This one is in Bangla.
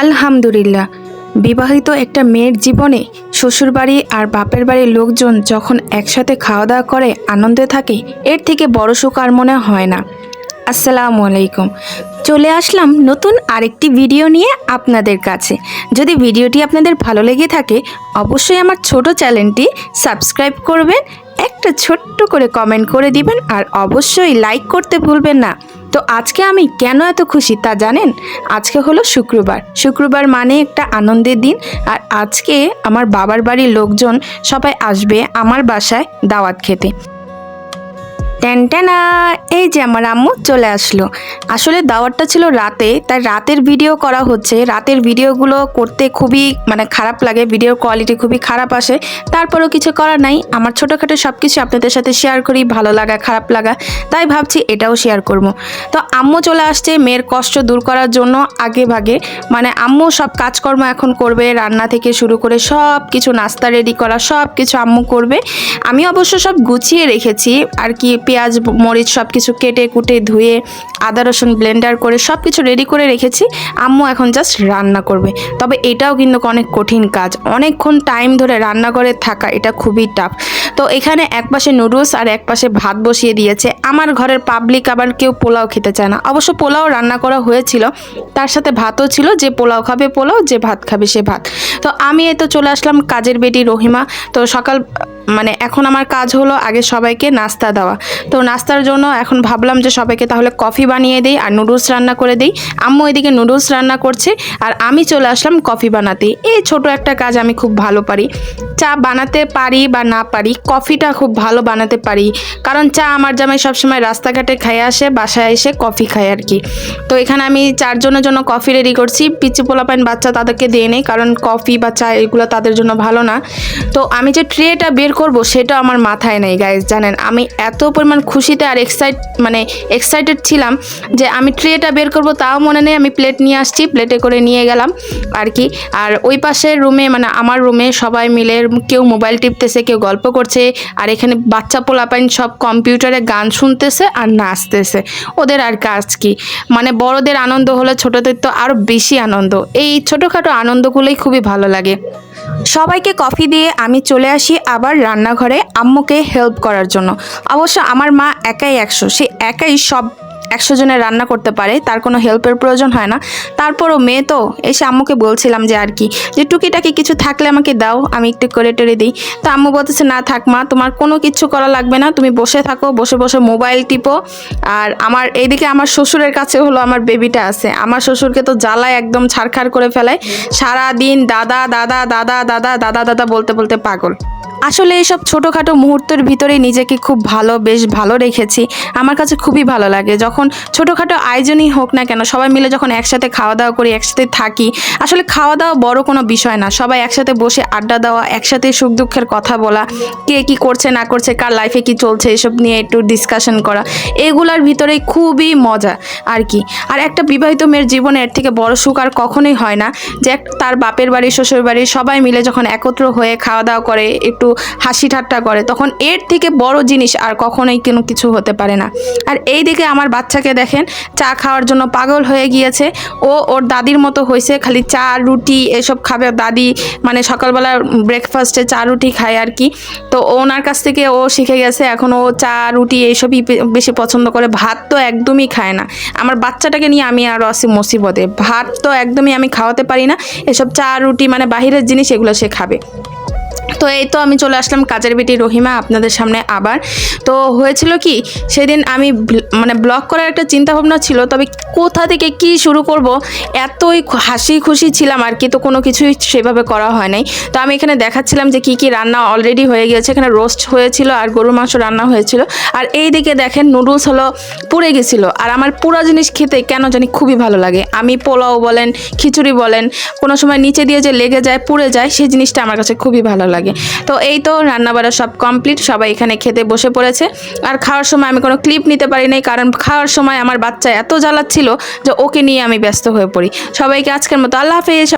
আলহামদুলিল্লাহ। বিবাহিত একটা মেয়ের জীবনে শ্বশুরবাড়ি আর বাপের বাড়ির লোকজন যখন একসাথে খাওয়া দাওয়া করে আনন্দে থাকে, এর থেকে বড় সুখ আর মনে হয় না। আসসালামু আলাইকুম। চলে আসলাম নতুন আরেকটি ভিডিও নিয়ে আপনাদের কাছে। যদি ভিডিওটি আপনাদের ভালো লেগে থাকে, অবশ্যই আমার ছোট চ্যানেলটি সাবস্ক্রাইব করবেন, একটা ছোট্ট করে কমেন্ট করে দিবেন, আর অবশ্যই লাইক করতে ভুলবেন না। তো আজকে আমি কেন এত খুশি তা জানেন? আজকে হলো শুক্রবার মানে একটা আনন্দের দিন। আর আজকে আমার বাবার বাড়ির লোকজন সবাই আসবে আমার বাসায় দাওয়াত খেতে। টেনটেনা, এই যে আমার আম্মু চলে আসলো। আসলে দাওয়াতটা ছিল রাতে, তাই রাতের ভিডিও করা হচ্ছে। রাতের ভিডিওগুলো করতে খুবই খারাপ লাগে, ভিডিওর কোয়ালিটি খুবই খারাপ আসে। তারপরেও কিছু করার নাই, আমার ছোটোখাটো সব কিছু আপনাদের সাথে শেয়ার করি, ভালো লাগা খারাপ লাগা, তাই ভাবছি এটাও শেয়ার করব। তো আম্মু চলে আসছে মেয়ের কষ্ট দূর করার জন্য। আগে ভাগে আম্মু সব কাজকর্ম এখন করবে, রান্না থেকে শুরু করে সব কিছু, নাস্তা রেডি করা সব কিছু আম্মু করবে। আমি অবশ্য সব গুছিয়ে রেখেছি আর কি, পেঁয়াজ মরিচ সব কিছু কেটে কুটে ধুয়ে আদা রসুন ব্লেন্ডার করে সব কিছু রেডি করে রেখেছি। আম্মু এখন জাস্ট রান্না করবে। তবে এটাও কিন্তু অনেক কঠিন কাজ, অনেকক্ষণ টাইম ধরে রান্নাঘরে থাকা, এটা খুবই টাফ। তো এখানে এক পাশে নুডলস আর এক পাশে ভাত বসিয়ে দিয়েছে। আমার ঘরের পাবলিক আবার কেউ পোলাও খেতে চায় না, অবশ্য পোলাও রান্না করা হয়েছিল, তার সাথে ভাতও ছিল, যে পোলাও খাবে পোলাও, যে ভাত খাবে সে ভাত। তো আমি এই তো চলে আসলাম কাজের বেটি রহিমা। তো সকাল এখন আমার কাজ হলো আগে সবাইকে নাস্তা দেওয়া। তো নাস্তার জন্য এখন ভাবলাম যে সবাইকে তাহলে কফি বানিয়ে দিই আর নুডলস রান্না করে দিই। আম্মু এদিকে নুডলস রান্না করছে আর আমি চলে আসলাম কফি বানাতে। এই ছোট একটা কাজ আমি খুব ভালো পারি। চা বানাতে পারি বা না পারি, কফিটা খুব ভালো বানাতে পারি। কারণ চা আমার জামাই সবসময় রাস্তাঘাটে খাইয়ে আসে, বাসায় এসে কফি খায় আর কি। তো এখানে আমি চারজনের জন্য কফি রেডি করছি। পিচি পোলাপাইন বাচ্চা তাদেরকে দিয়ে নেই, কারণ কফি বা চা এগুলো তাদের জন্য ভালো না। তো আমি যে ট্রেটা বের করব সেটা আমার মাথায় নেই গাইজ, জানেন আমি এত পরিমাণ খুশিতে আর এক্সাইটেড ছিলাম যে আমি ট্রেটা বের করব তাও মনে নেই। আমি প্লেট নিয়ে আসছি, প্লেটে করে নিয়ে গেলাম আর কি। আর ওই পাশের রুমে আমার রুমে সবাই মিলে কেউ মোবাইল টিপতেছে, কেউ গল্প করছে, আর এখানে বাচ্চা পোলাপাইন সব কম্পিউটারে গান শুনতেছে আর নাচতেছে। ওদের আর কাজ কি, বড়দের আনন্দ হলে ছোটদের তো আরও বেশি আনন্দ। এই ছোটোখাটো আনন্দগুলোই খুবই ভালো লাগে। সবাইকে কফি দিয়ে আমি চলে আসি আবার রান্নাঘরে আম্মুকে হেল্প করার জন্য। অবশ্য আমার মা একাই 100, সে একাই সব 100 জনের রান্না করতে পারে, তার কোনো হেল্পের প্রয়োজন হয় না। তারপরও মেয়ে তো, এসে আম্মুকে বলছিলাম যে আর কি, যে টুকিটাকি কিছু থাকলে আমাকে দাও, আমি একটু করে টেরে দিই। তো আম্মু বলতেছে না থাক মা, তোমার কোনো কিছু করা লাগবে না, তুমি বসে থাকো, বসে বসে মোবাইল টিপো। আর আমার এইদিকে আমার শ্বশুরের কাছে হলো আমার বেবিটা আছে। আমার শ্বশুরকে তো জ্বালায় একদম ছাড়খাড় করে ফেলায়, সারাদিন দাদা দাদা দাদা দাদা দাদা দাদা বলতে বলতে পাগল। আসলে এইসব ছোটোখাটো মুহূর্তের ভিতরে নিজেকে খুব বেশ ভালো রেখেছি। আমার কাছে খুবই ভালো লাগে যখন ছোটোখাটো আয়োজনই হোক না কেন, সবাই মিলে যখন একসাথে খাওয়া দাওয়া করি, একসাথে থাকি। আসলে খাওয়া দাওয়া বড় কোনো বিষয় না, সবাই একসাথে বসে আড্ডা দেওয়া, একসাথে সুখ দুঃখের কথা বলা, কে কী করছে না করছে, কার লাইফে কী চলছে, এসব নিয়ে একটু ডিসকাশন করা, এগুলার ভিতরেই খুবই মজা আর কি। আর একটা বিবাহিত মেয়ের জীবনে এর থেকে বড় সুখ আর কখনোই হয় না, যে তার বাপের বাড়ি শ্বশুর বাড়ি সবাই মিলে যখন একত্র হয়ে খাওয়া দাওয়া করে, একটু হাসি ঠাট্টা করে, তখন এর থেকে বড় জিনিস আর কখনোই কোনো কিছু হতে পারে না। আর এই দিকে আমার বাচ্চাকে দেখেন, চা খাওয়ার জন্য পাগল হয়ে গিয়েছে। ওর দাদির মতো হয়েছে, খালি চা রুটি এসব খাবে দাদি, সকালবেলা ব্রেকফাস্টে চা রুটি খায় আর কি। তো ওনার কাছ থেকে ও শিখে গেছে, এখন ও চা রুটি এইসবই বেশি পছন্দ করে, ভাত তো একদমই খায় না। আমার বাচ্চাটাকে নিয়ে আমি আরও আছি মুসিবতে, ভাত তো একদমই আমি খাওয়াতে পারি না, এসব চা রুটি বাহিরের জিনিস এগুলো সে খাবে। তো এই তো আমি চলে আসলাম কাজের বেটি রহিমা আপনাদের সামনে আবার। তো হয়েছিল কি, সেদিন আমি ব্লগ করার একটা চিন্তা ভাবনা ছিল, তবে কোথা থেকে কি শুরু করব, এতই হাসি খুশি ছিলাম আর কি, তো কোনো কিছুই সেভাবে করা হয় নাই। তো আমি এখানে দেখাচ্ছিলাম যে কি কি রান্না অলরেডি হয়ে গিয়েছে। এখানে রোস্ট হয়েছিল আর গরুর মাংস রান্না হয়েছিল। আর এই দিকে দেখেন নুডলস হলো পুড়ে গেছিলো। আর আমার পুরা জিনিস খেতে কেন জানি খুবই ভালো লাগে। আমি পোলাও বলেন, খিচুড়ি বলেন, কোনো সময় নিচে দিয়ে যে লেগে যায়, পুড়ে যায়, সেই জিনিসটা আমার কাছে খুবই ভালো লাগে। তো এই তো রান্নাবাড়া সব কমপ্লিট, সবাই এখানে খেতে বসে পড়েছে। আর খাওয়ার সময় আমি কোনো ক্লিপ নিতে পারি নাই, কারণ খাওয়ার সময় আমার বাচ্চা এত জ্বালাচ্ছিল যে ওকে নিয়ে আমি ব্যস্ত হয়ে পড়ি। সবাইকে আজকের মতো আল্লাহ হাফেজ।